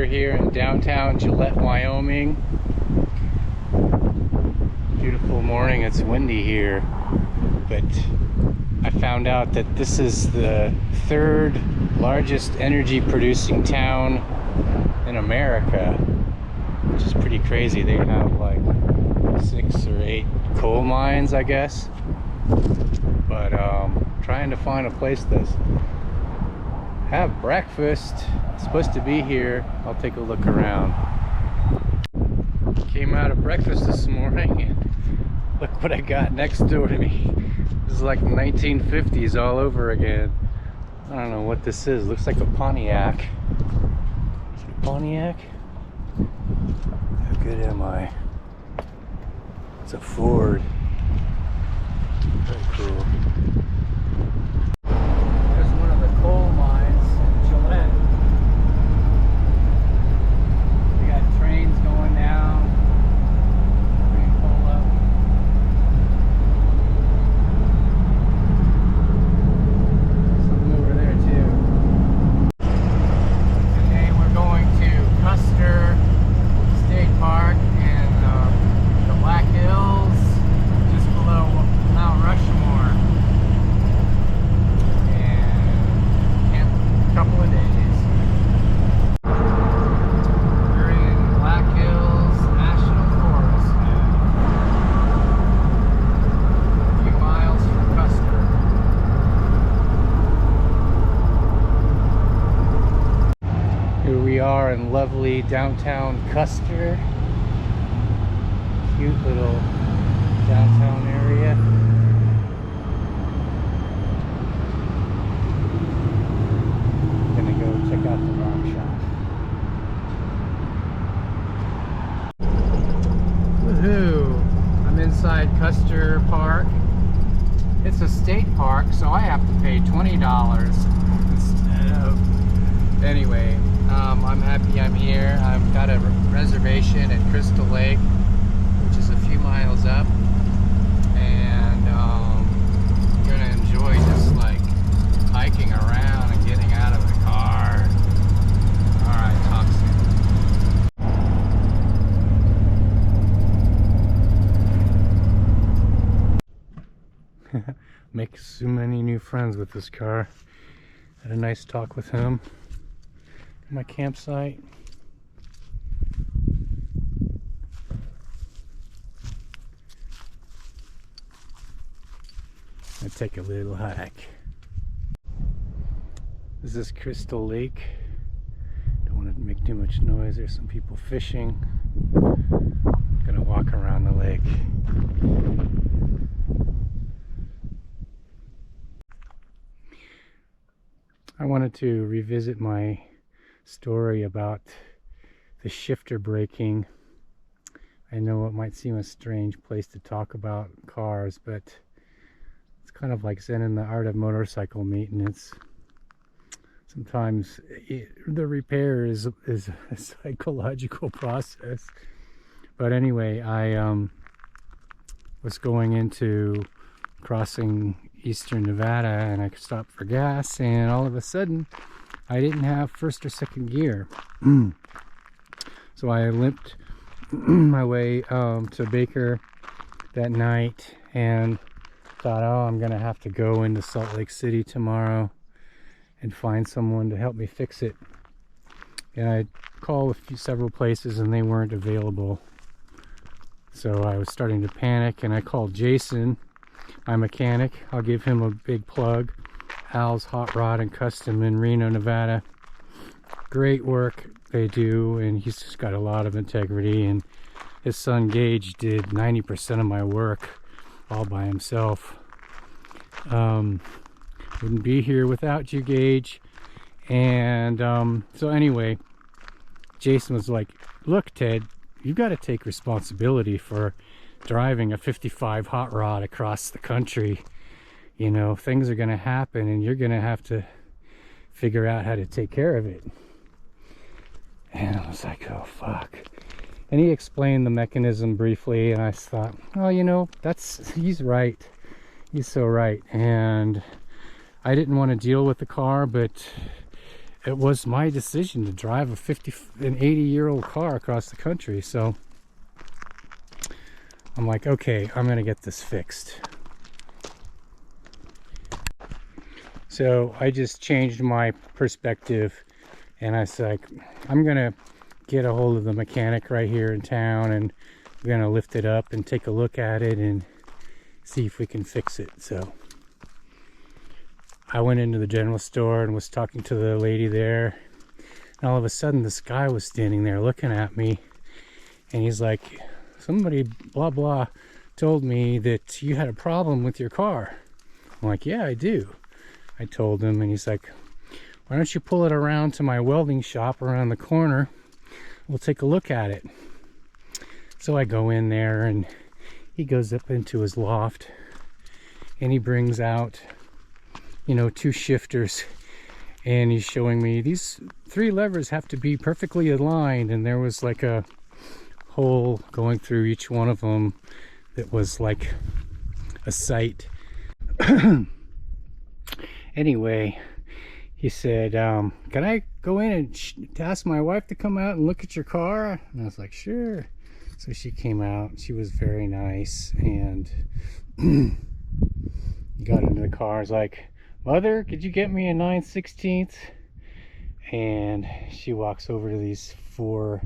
here in downtown Gillette, Wyoming. Beautiful morning. It's windy here, but I found out that this is the third largest energy producing town in America, which is pretty crazy. They have like 6 or 8 coal mines, I guess. But trying to find a place to have breakfast. It's supposed to be here. I'll take a look around. Came out of breakfast this morning and look what I got next door to me. This is like 1950s all over again. I don't know what this is. Looks like a Pontiac. Is it a Pontiac? How good am I? It's a Ford. Very cool. There's one of the coal mines in Gillette. We got trains going down. We can pull up. Something over there too. Today we're going to Custer State Park in the Black Hills, just below Mount Rushmore, and camp a couple of days. We're in Black Hills National Forest now, a few miles from Custer. Here we are in lovely downtown Custer. Cute little downtown area. Gonna go check out the rock shop. Woohoo! I'm inside Custer Park. It's a state park, so I have to pay $20 instead of... Anyway, I'm happy I'm here. I've got a reservation at Crystal Lake, which is a few miles up, and I'm gonna enjoy just like hiking around and getting out of the car. Alright, talk soon. Make so many new friends with this car. Had a nice talk with him at my campsite. I take a little hike. This is Crystal Lake. Don't want to make too much noise. There's some people fishing. Gonna walk around the lake. I wanted to revisit my story about the shifter braking. I know it might seem a strange place to talk about cars, but it's kind of like Zen in the art of motorcycle maintenance. Sometimes the repair is a psychological process. But anyway, I was going into crossing eastern Nevada, and I stopped for gas, and all of a sudden I didn't have first or second gear. So I limped my way to Baker that night and thought, oh, I'm gonna have to go into Salt Lake City tomorrow and find someone to help me fix it. And I called several places and they weren't available. So I was starting to panic, and I called Jason, my mechanic. I'll give him a big plug. Al's Hot Rod and Custom in Reno, Nevada. Great work they do, and he's just got a lot of integrity, and his son Gage did 90% of my work all by himself. Wouldn't be here without you, Gage. And so anyway, Jason was like, look, Ted, you got to take responsibility for driving a 55 hot rod across the country. You know, things are going to happen, and you're going to have to figure out how to take care of it. And I was like, oh, fuck. And he explained the mechanism briefly, and I thought, oh, you know, he's right. He's so right. And I didn't want to deal with the car, but it was my decision to drive an 80-year-old car across the country. So I'm like, okay, I'm gonna get this fixed. So I just changed my perspective, and I was like, I'm gonna get a hold of the mechanic right here in town, and we're gonna lift it up and take a look at it and see if we can fix it. So I went into the general store and was talking to the lady there, and all of a sudden this guy was standing there looking at me, and he's like, somebody blah blah told me that you had a problem with your car. I'm like, yeah, I do. I told him, and he's like, why don't you pull it around to my welding shop around the corner? We'll take a look at it. So I go in there, and he goes up into his loft, and he brings out, you know, 2 shifters, and he's showing me these 3 levers have to be perfectly aligned, and there was like a hole going through each one of them that was like a sight. Anyway, he said, can I go in and ask my wife to come out and look at your car? And I was like, sure. So she came out. She was very nice, and got into the car. I was like, Mother, could you get me a 9/16? And she walks over to these 4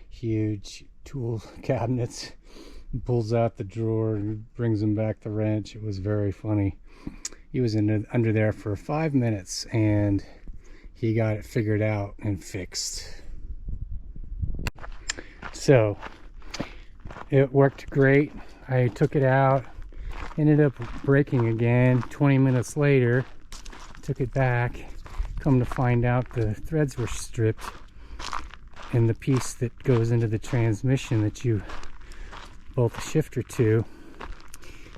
huge tool cabinets, pulls out the drawer and brings them back the wrench. It was very funny. He was under there for 5 minutes, and he got it figured out and fixed. So it worked great. I took it out, ended up breaking again 20 minutes later. Took it back, come to find out the threads were stripped, and the piece that goes into the transmission that you bolt the shifter to.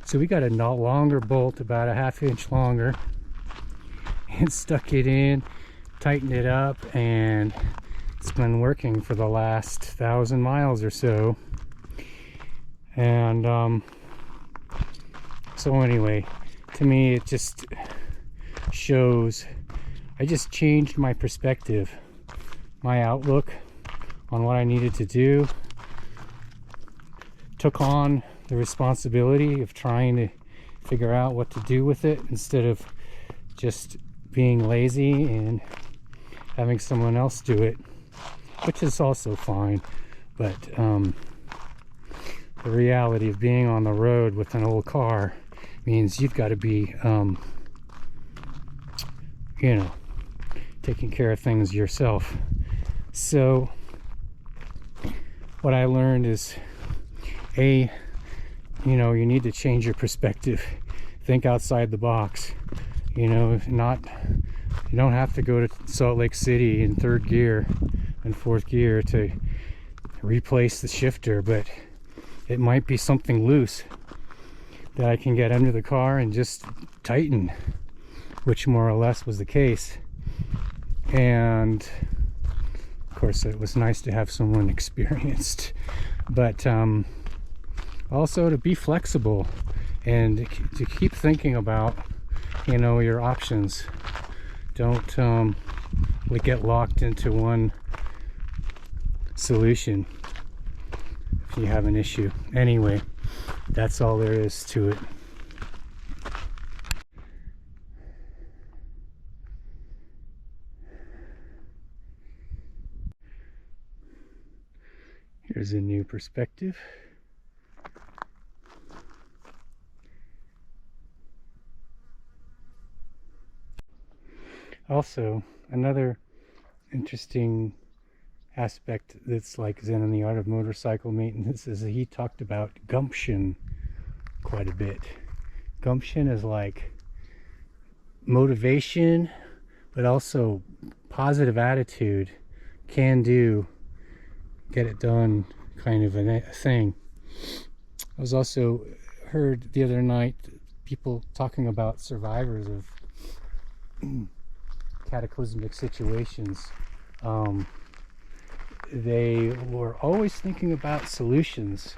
So we got a longer bolt, about a 1/2 inch longer, and stuck it in, tightened it up, and it's been working for the last 1,000 miles or so. And so anyway, to me it just shows I just changed my perspective, my outlook on what I needed to do, took on the responsibility of trying to figure out what to do with it instead of just being lazy and having someone else do it, which is also fine. But the reality of being on the road with an old car means you've got to be you know, taking care of things yourself. So what I learned is, you know, you need to change your perspective, think outside the box. You know, you don't have to go to Salt Lake City in 3rd gear and 4th gear to replace the shifter, but it might be something loose that I can get under the car and just tighten, which more or less was the case. And of course it was nice to have someone experienced, but also to be flexible and to keep thinking about, you know, your options. Don't get locked into one solution if you have an issue. Anyway, that's all there is to it. Here's a new perspective. Also, another interesting aspect that's like Zen in the Art of Motorcycle Maintenance is that he talked about gumption quite a bit. Gumption is like motivation, but also positive attitude, can do, get it done kind of a thing. I was also heard the other night people talking about survivors of cataclysmic situations. They were always thinking about solutions,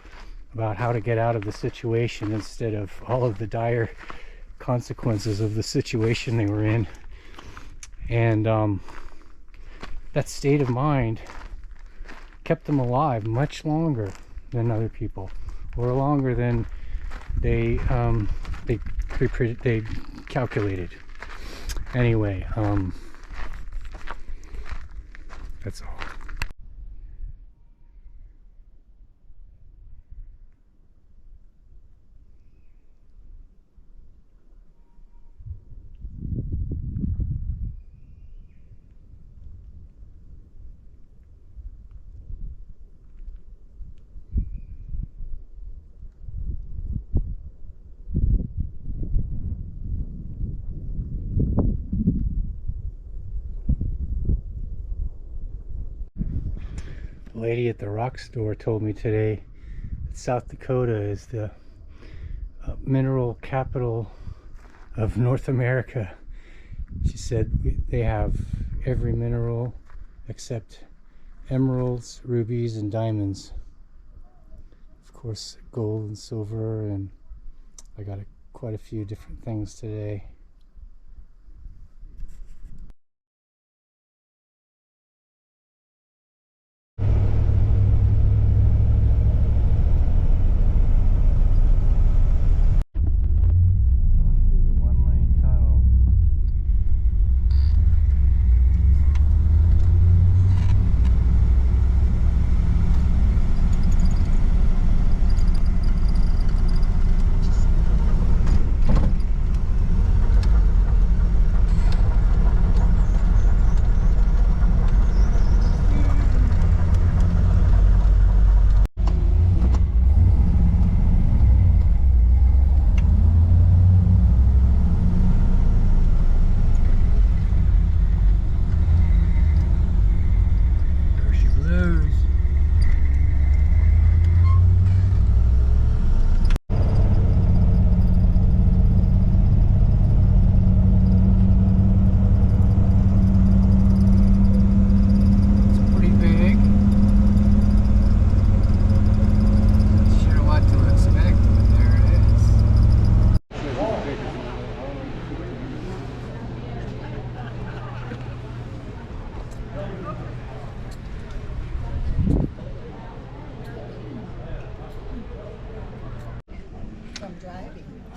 about how to get out of the situation instead of all of the dire consequences of the situation they were in. And that state of mind kept them alive much longer than other people, or longer than they calculated. Anyway, that's all. The lady at the rock store told me today that South Dakota is the mineral capital of North America. She said they have every mineral except emeralds, rubies, and diamonds. Of course, gold and silver, and I got quite a few different things today.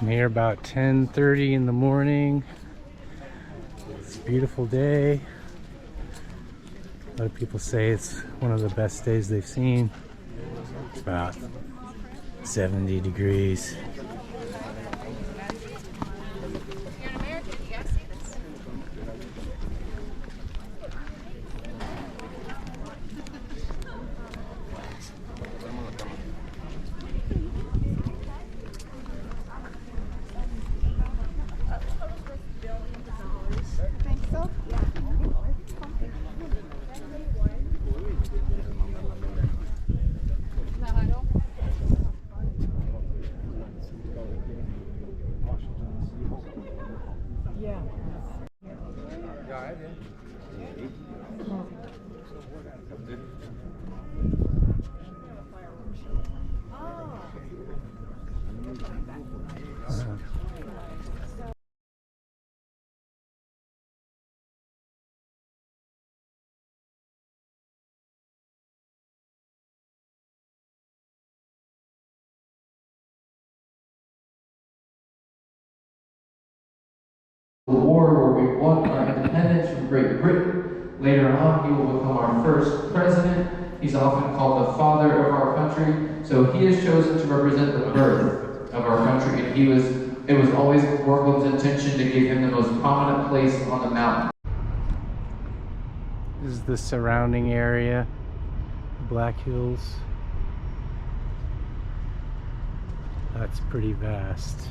I'm here about 10:30 in the morning. It's a beautiful day. A lot of people say it's one of the best days they've seen. It's about 70 degrees. The war where we won our independence from Great Britain. Later on, he will become our first president. He's often called the father of our country. So he is chosen to represent the birth of our country. And it was always Wargul's intention to give him the most prominent place on the mountain. This is the surrounding area, Black Hills. That's pretty vast.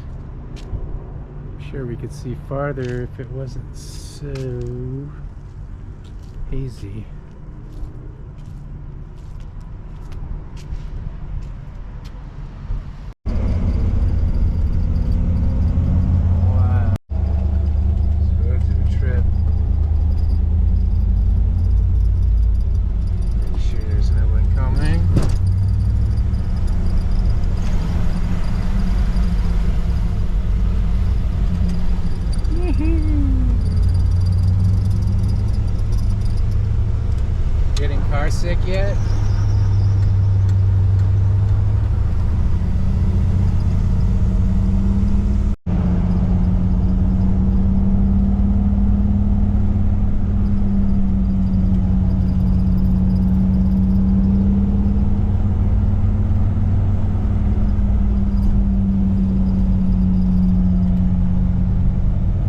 Sure we could see farther if it wasn't so hazy. Wow. These roads are a trip. Make sure there's no one coming. car sick yet?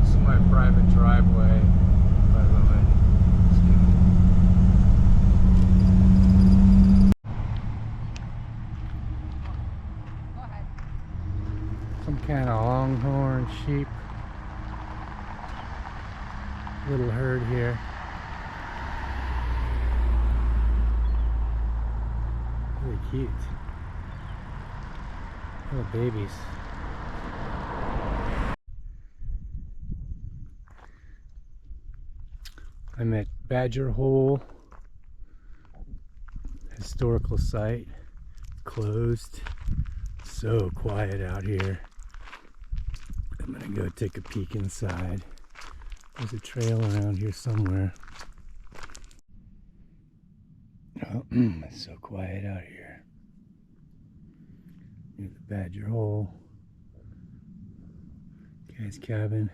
This is my private driveway, by the way. Some kind of longhorn sheep. Little herd here. Really cute. Little babies. I'm at Badger Hole historical site. Closed. So quiet out here. I'm gonna go take a peek inside. There's a trail around here somewhere. Oh, it's so quiet out here. Near the Badger Hole. Guy's cabin.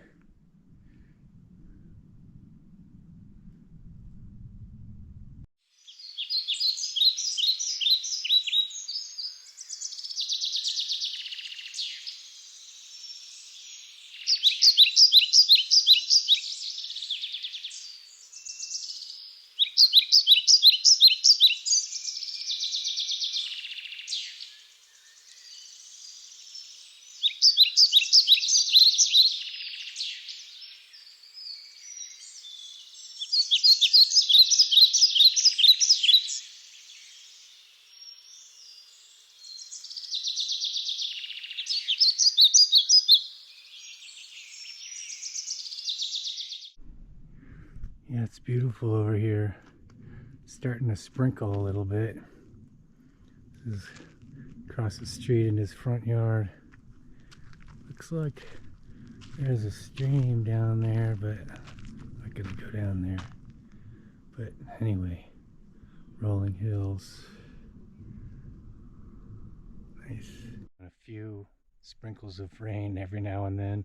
Yeah, it's beautiful over here. Starting to sprinkle a little bit. This is across the street in his front yard. Looks like there's a stream down there, but I'm not gonna go down there. But anyway, rolling hills. Nice. A few sprinkles of rain every now and then,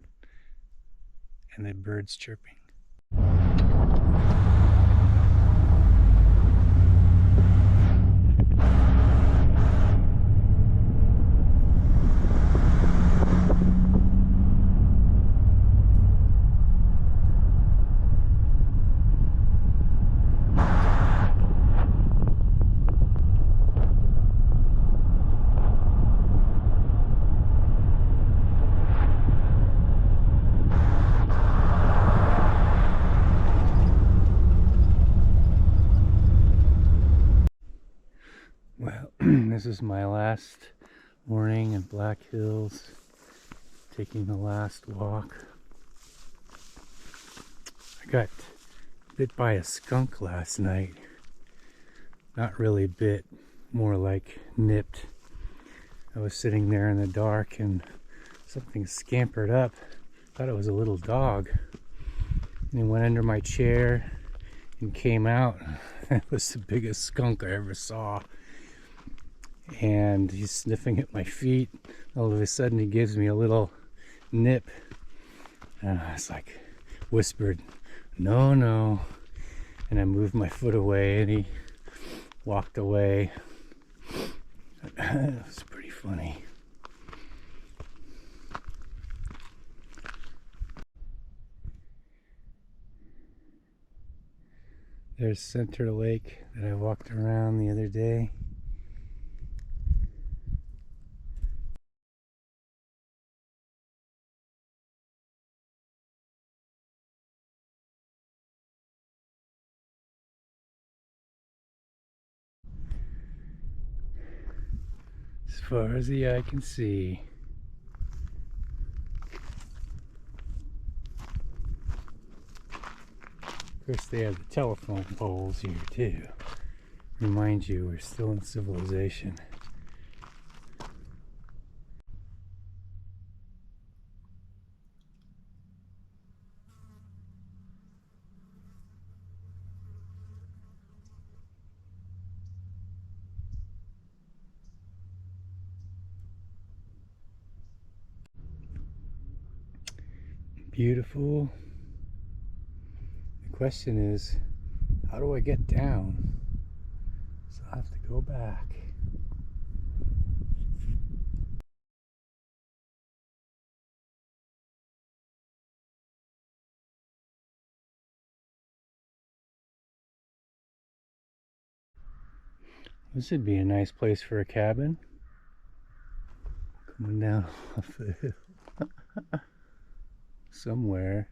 and the birds chirping. Well, this is my last morning in Black Hills, taking the last walk. I got bit by a skunk last night. Not really bit, more like nipped. I was sitting there in the dark and something scampered up. Thought it was a little dog. And it went under my chair and came out. It was the biggest skunk I ever saw. And he's sniffing at my feet. All of a sudden he gives me a little nip. And I was like, whispered, no, no. And I moved my foot away and he walked away. It was pretty funny. There's Center Lake that I walked around the other day. As far as the eye can see. Of course, they have the telephone poles here too. Remind you, we're still in civilization. Beautiful. The question is, how do I get down? So I have to go back. This would be a nice place for a cabin. Coming down off the hill. Somewhere.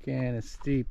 Kinda steep.